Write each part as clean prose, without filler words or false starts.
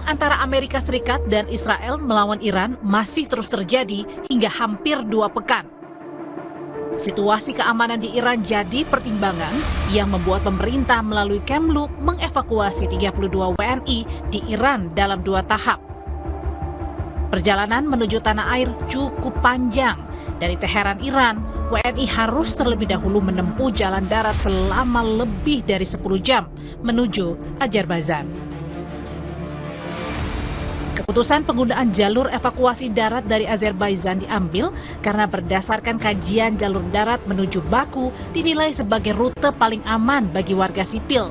antara Amerika Serikat dan Israel melawan Iran masih terus terjadi hingga hampir 2 pekan. Situasi keamanan di Iran jadi pertimbangan yang membuat pemerintah melalui Kemlu mengevakuasi 32 WNI di Iran dalam 2 tahap. Perjalanan menuju tanah air cukup panjang. Dari Teheran, Iran, WNI harus terlebih dahulu menempuh jalan darat selama lebih dari 10 jam menuju Azerbaijan. Keputusan penggunaan jalur evakuasi darat dari Azerbaijan diambil karena berdasarkan kajian jalur darat menuju Baku dinilai sebagai rute paling aman bagi warga sipil.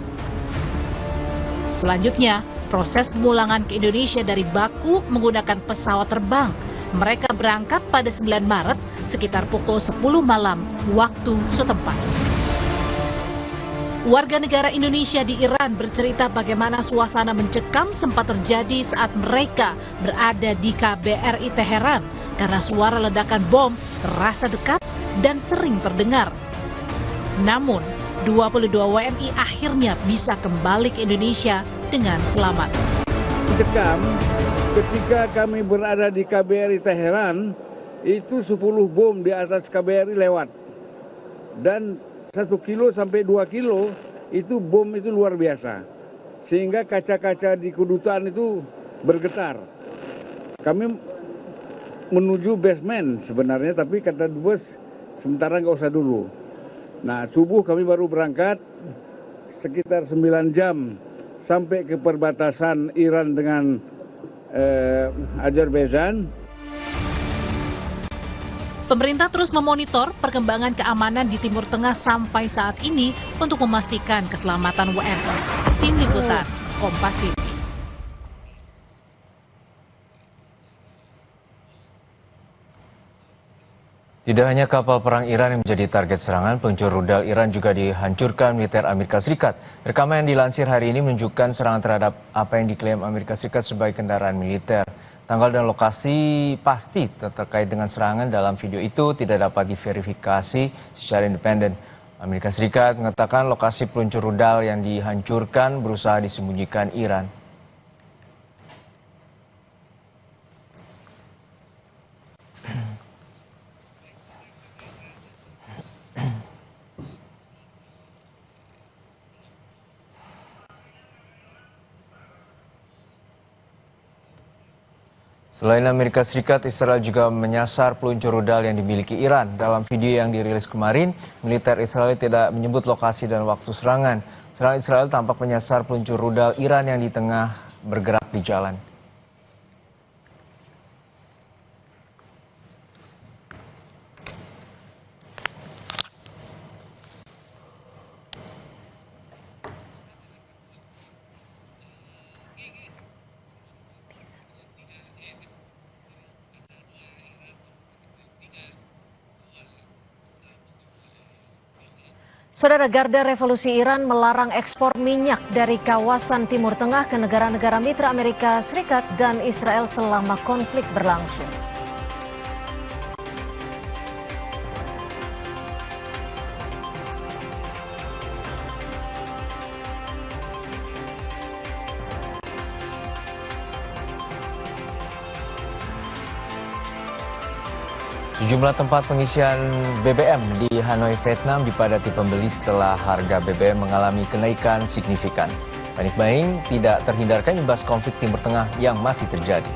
Selanjutnya, proses pemulangan ke Indonesia dari Baku menggunakan pesawat terbang. Mereka berangkat pada 9 Maret sekitar pukul 10 malam waktu setempat. Warga negara Indonesia di Iran bercerita bagaimana suasana mencekam sempat terjadi saat mereka berada di KBRI Teheran karena suara ledakan bom terasa dekat dan sering terdengar. Namun, 22 WNI akhirnya bisa kembali ke Indonesia dengan selamat. Mencekam ketika kami berada di KBRI Teheran, itu 10 bom di atas KBRI lewat. Dan 1 kilo sampai 2 kilo itu bom itu luar biasa. Sehingga kaca-kaca di kedutaan itu bergetar. Kami menuju basement sebenarnya, tapi kata dubes sementara nggak usah dulu. Nah, subuh kami baru berangkat sekitar 9 jam sampai ke perbatasan Iran dengan Azerbaijan. Pemerintah terus memonitor perkembangan keamanan di Timur Tengah sampai saat ini untuk memastikan keselamatan WNI. Tim Liputan, Kompas TV. Tidak hanya kapal perang Iran yang menjadi target serangan, peluncur rudal Iran juga dihancurkan militer Amerika Serikat. Rekaman yang dilansir hari ini menunjukkan serangan terhadap apa yang diklaim Amerika Serikat sebagai kendaraan militer. Tanggal dan lokasi pasti terkait dengan serangan dalam video itu tidak dapat diverifikasi secara independen. Amerika Serikat mengatakan lokasi peluncur rudal yang dihancurkan berusaha disembunyikan Iran. Selain Amerika Serikat, Israel juga menyasar peluncur rudal yang dimiliki Iran. Dalam video yang dirilis kemarin, militer Israel tidak menyebut lokasi dan waktu serangan. Serangan Israel tampak menyasar peluncur rudal Iran yang di tengah bergerak di jalan. Saudara, Garda Revolusi Iran melarang ekspor minyak dari kawasan Timur Tengah ke negara-negara mitra Amerika Serikat dan Israel selama konflik berlangsung. Sejumlah tempat pengisian BBM di Hanoi, Vietnam dipadati pembeli setelah harga BBM mengalami kenaikan signifikan. Panik buying tidak terhindarkan imbas konflik Timur Tengah yang masih terjadi.